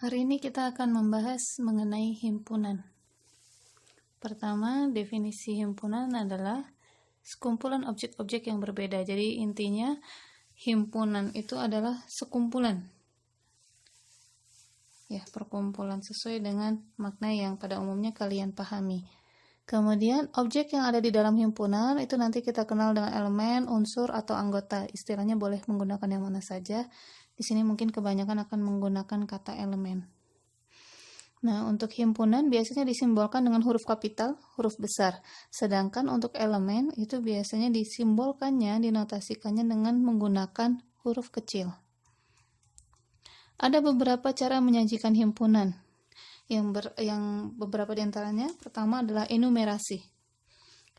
Hari ini kita akan membahas mengenai himpunan. Pertama, definisi himpunan adalah sekumpulan objek-objek yang berbeda. Jadi intinya himpunan itu adalah sekumpulan. Ya, perkumpulan sesuai dengan makna yang pada umumnya kalian pahami. Kemudian objek yang ada di dalam himpunan itu nanti kita kenal dengan elemen, unsur, atau anggota. Istilahnya boleh menggunakan yang mana saja. Di sini mungkin kebanyakan akan menggunakan kata elemen. Nah, untuk himpunan biasanya disimbolkan dengan huruf kapital, huruf besar. Sedangkan untuk elemen itu biasanya disimbolkannya, dinotasikannya dengan menggunakan huruf kecil. Ada beberapa cara menyajikan himpunan. Yang beberapa diantaranya, pertama adalah enumerasi.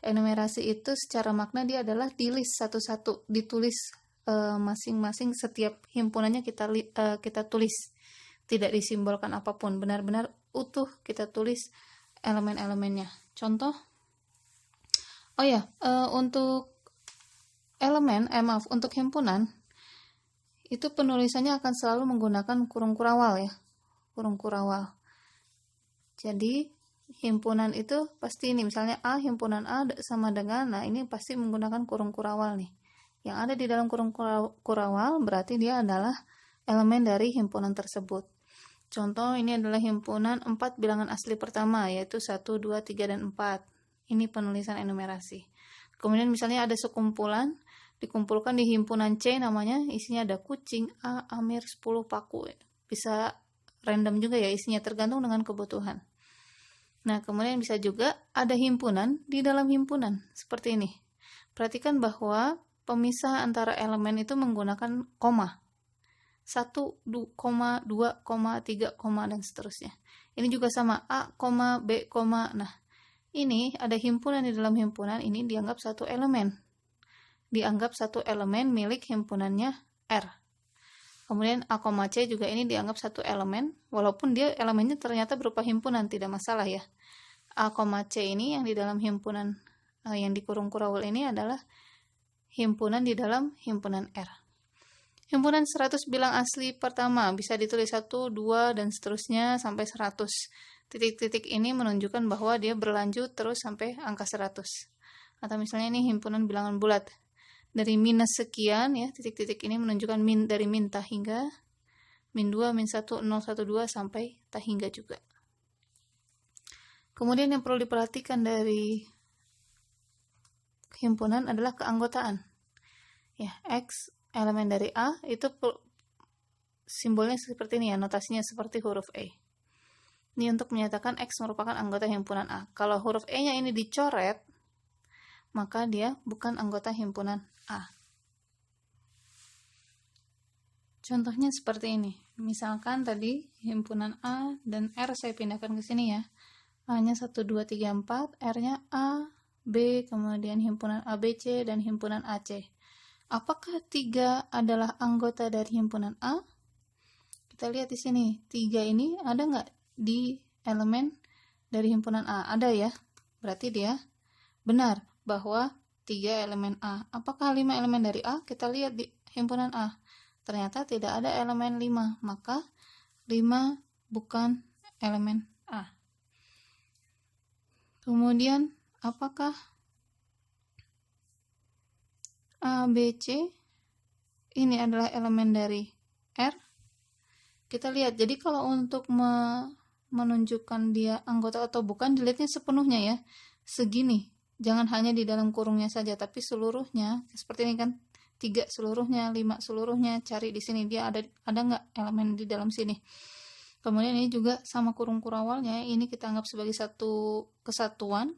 Enumerasi itu secara makna dia adalah di list satu-satu, ditulis masing-masing setiap himpunannya kita tulis. Tidak disimbolkan apapun, benar-benar utuh kita tulis elemen-elemennya. Contoh, untuk untuk himpunan itu penulisannya akan selalu menggunakan kurung kurawal ya, kurung kurawal. Jadi himpunan itu pasti ini, misalnya A, himpunan A sama dengan, nah ini pasti menggunakan kurung kurawal nih. Yang ada di dalam kurung kurawal berarti dia adalah elemen dari himpunan tersebut. Contoh, ini adalah himpunan 4 bilangan asli pertama, yaitu 1, 2, 3, dan 4. Ini penulisan enumerasi. Kemudian misalnya ada sekumpulan, dikumpulkan di himpunan C namanya, isinya ada kucing, A, Amir, 10 paku. Bisa random juga ya isinya, tergantung dengan kebutuhan. Nah, kemudian bisa juga ada himpunan di dalam himpunan, seperti ini. Perhatikan bahwa pemisah antara elemen itu menggunakan koma. 1, 2, 3, dan seterusnya. Ini juga sama, A, B, nah ini ada himpunan di dalam himpunan, ini dianggap satu elemen. Dianggap satu elemen milik himpunannya R. Kemudian A, C juga ini dianggap satu elemen, walaupun dia elemennya ternyata berupa himpunan, tidak masalah ya. A, C ini yang di dalam himpunan, yang di kurung kurawal ini adalah himpunan di dalam himpunan R. Himpunan 100 bilang asli pertama bisa ditulis 1, 2, dan seterusnya sampai 100. Titik-titik ini menunjukkan bahwa dia berlanjut terus sampai angka 100. Atau misalnya ini himpunan bilangan bulat. Dari minus sekian ya, titik-titik ini menunjukkan dari min tak hingga, min 2, min 1, 0, 1, 2 sampai tak hingga juga. Kemudian yang perlu diperhatikan dari himpunan adalah keanggotaan. Ya, X elemen dari A itu simbolnya seperti ini ya, notasinya seperti huruf E. Ini untuk menyatakan X merupakan anggota himpunan A. Kalau huruf E-nya ini dicoret, maka dia bukan anggota himpunan A. Contohnya seperti ini. Misalkan tadi himpunan A dan R saya pindahkan ke sini ya. A-nya 1, 2, 3, 4, R-nya A, B, kemudian himpunan ABC dan himpunan AC. Apakah 3 adalah anggota dari himpunan A? Kita lihat di sini, 3 ini ada nggak di elemen dari himpunan A? Ada ya, berarti dia benar bahwa 3 elemen A. Apakah 5 elemen dari A? Kita lihat di himpunan A. Ternyata tidak ada elemen 5, maka 5 bukan elemen A. Kemudian, apakah A, B, C ini adalah elemen dari R? Kita lihat, jadi kalau untuk menunjukkan dia anggota atau bukan, dilihatnya sepenuhnya ya, segini. Jangan hanya di dalam kurungnya saja, tapi seluruhnya, seperti ini kan, 3 seluruhnya, 5 seluruhnya, cari di sini, dia ada nggak elemen di dalam sini. Kemudian ini juga sama kurung kurawalnya, ini kita anggap sebagai satu kesatuan,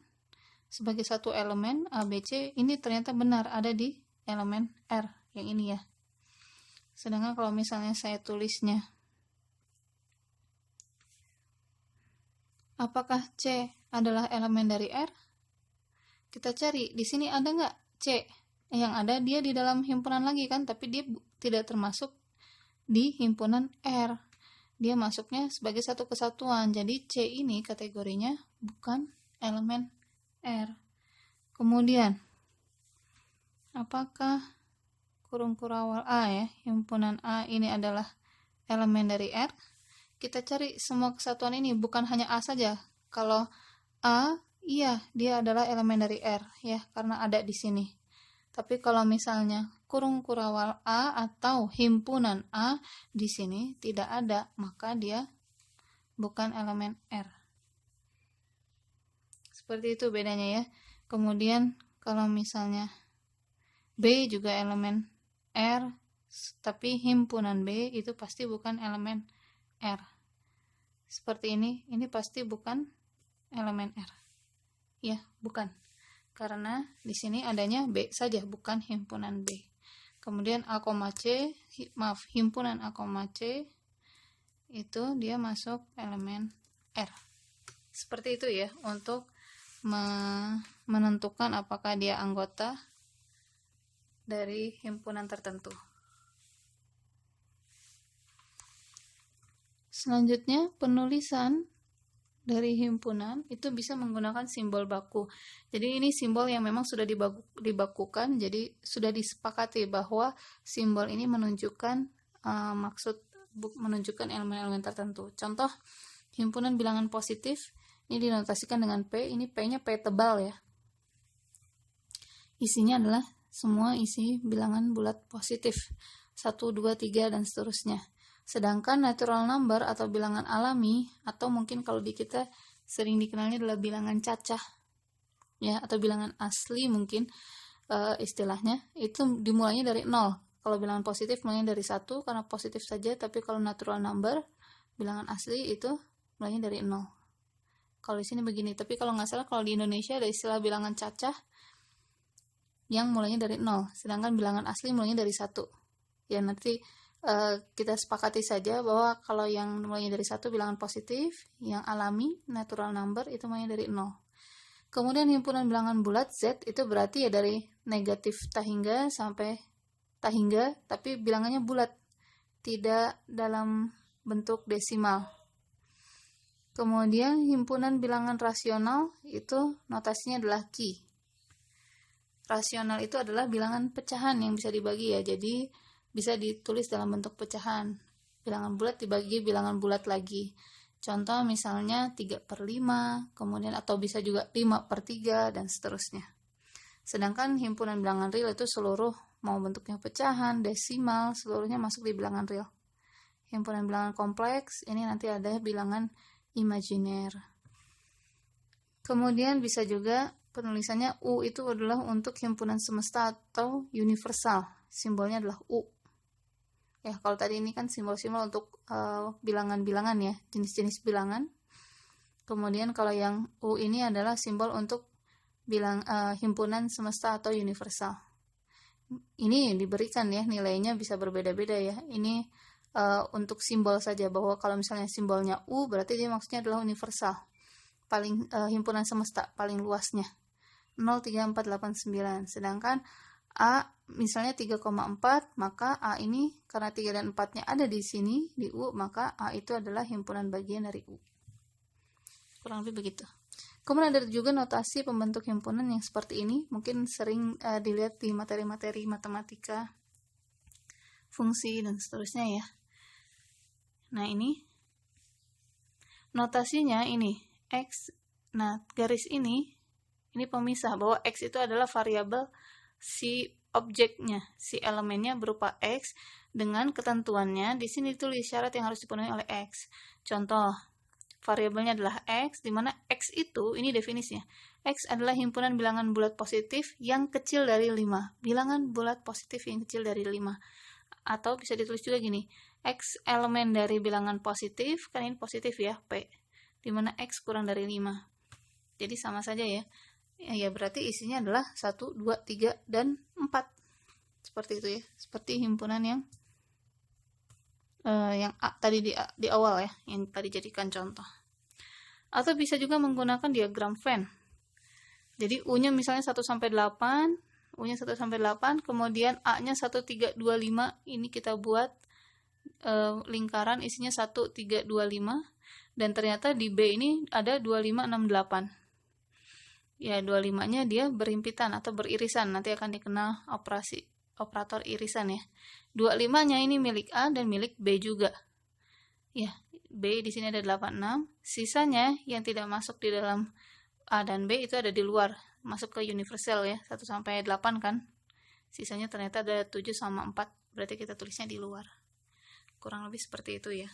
sebagai satu elemen, A, B, C, ini ternyata benar ada di elemen R, yang ini ya. Sedangkan kalau misalnya saya tulisnya, apakah C adalah elemen dari R? Kita cari, di sini ada nggak C? Yang ada dia di dalam himpunan lagi kan, tapi dia tidak termasuk di himpunan R. Dia masuknya sebagai satu kesatuan, jadi C ini kategorinya bukan elemen R. Kemudian, apakah kurung kurawal A ya, himpunan A ini adalah elemen dari R? kita cari semua kesatuan ini, bukan hanya A saja. Kalau A, iya, dia adalah elemen dari R, ya, karena ada di sini. Tapi kalau misalnya kurung kurawal A atau himpunan A di sini tidak ada, maka dia bukan elemen R. Seperti itu bedanya ya. Kemudian kalau misalnya B juga elemen R, tapi himpunan B itu pasti bukan elemen R. Seperti ini pasti bukan elemen R. Ya, bukan. Karena di sini adanya B saja, bukan himpunan B. Kemudian A, C, himpunan A, C itu dia masuk elemen R. Seperti itu ya, untuk menentukan apakah dia anggota dari himpunan tertentu. Selanjutnya, penulisan dari himpunan itu bisa menggunakan simbol baku. Jadi ini simbol yang memang sudah dibakukan, jadi sudah disepakati bahwa simbol ini menunjukkan menunjukkan elemen-elemen tertentu. Contoh, himpunan bilangan positif ini dinotasikan dengan P, ini P-nya P tebal ya. Isinya adalah semua isi bilangan bulat positif, 1, 2, 3, dan seterusnya. Sedangkan natural number atau bilangan alami, atau mungkin kalau di kita sering dikenalnya adalah bilangan cacah, ya, atau bilangan asli mungkin istilahnya, itu dimulainya dari 0. Kalau bilangan positif mulainya dari 1 karena positif saja, tapi kalau natural number, bilangan asli itu mulainya dari 0. Kalau di sini begini, tapi kalau nggak salah kalau di Indonesia ada istilah bilangan cacah yang mulainya dari 0, sedangkan bilangan asli mulainya dari 1. Ya, nanti kita sepakati saja bahwa kalau yang mulainya dari 1 bilangan positif, yang alami natural number itu mulainya dari 0. Kemudian himpunan bilangan bulat Z itu berarti ya dari negatif tahingga sampai tahingga, tapi bilangannya bulat, tidak dalam bentuk desimal. Kemudian himpunan bilangan rasional itu notasinya adalah Ki. Rasional itu adalah bilangan pecahan yang bisa dibagi ya, jadi bisa ditulis dalam bentuk pecahan. Bilangan bulat dibagi bilangan bulat lagi. Contoh misalnya 3/5, kemudian atau bisa juga 5/3, dan seterusnya. Sedangkan himpunan bilangan real itu seluruh, mau bentuknya pecahan, desimal, seluruhnya masuk di bilangan real. Himpunan bilangan kompleks, ini nanti ada bilangan imajiner. Kemudian bisa juga penulisannya U itu adalah untuk himpunan semesta atau universal. Simbolnya adalah U. Ya, kalau tadi ini kan simbol-simbol untuk bilangan-bilangan ya, jenis-jenis bilangan. Kemudian kalau yang U ini adalah simbol untuk himpunan semesta atau universal. Ini diberikan ya, nilainya bisa berbeda-beda ya. Ini untuk simbol saja, bahwa kalau misalnya simbolnya U berarti dia maksudnya adalah universal. Paling himpunan semesta paling luasnya 0, 3, 4, 8, 9. Sedangkan A misalnya 3,4, maka A ini karena 3 dan 4-nya ada di sini di U, maka A itu adalah himpunan bagian dari U. Kurang lebih begitu. Kemudian ada juga notasi pembentuk himpunan yang seperti ini, mungkin sering dilihat di materi-materi matematika, fungsi dan seterusnya ya. Nah, ini notasinya ini X. Nah, garis ini pemisah bahwa X itu adalah variabel si objeknya, si elemennya berupa X dengan ketentuannya. Di sini ditulis syarat yang harus dipenuhi oleh X. Contoh, variabelnya adalah X, di mana X itu, ini definisinya, X adalah himpunan bilangan bulat positif yang kecil dari 5. Bilangan bulat positif yang kecil dari 5. Atau bisa ditulis juga gini, X elemen dari bilangan positif, kan ini positif ya, P, di mana X kurang dari 5. Jadi sama saja ya. Ya berarti isinya adalah 1, 2, 3, dan 4. Seperti itu ya. Seperti himpunan yang tadi di awal ya, yang tadi jadikan contoh. Atau bisa juga menggunakan diagram Venn. Jadi U-nya misalnya 1 sampai 8, U-nya 1 sampai 8, kemudian A-nya 1, 3, 2, 5. Ini kita buat lingkaran isinya 1, 3, 2, 5, dan ternyata di B ini ada 2, 5, 6, 8. Ya, 25-nya dia berhimpitan atau beririsan, nanti akan dikenal operator irisan ya. 25-nya ini milik A dan milik B juga. Ya, B di sini ada 86, sisanya yang tidak masuk di dalam A dan B itu ada di luar, masuk ke universal ya, 1 sampai 8 kan. Sisanya ternyata ada 7 sama 4, berarti kita tulisnya di luar. Kurang lebih seperti itu ya.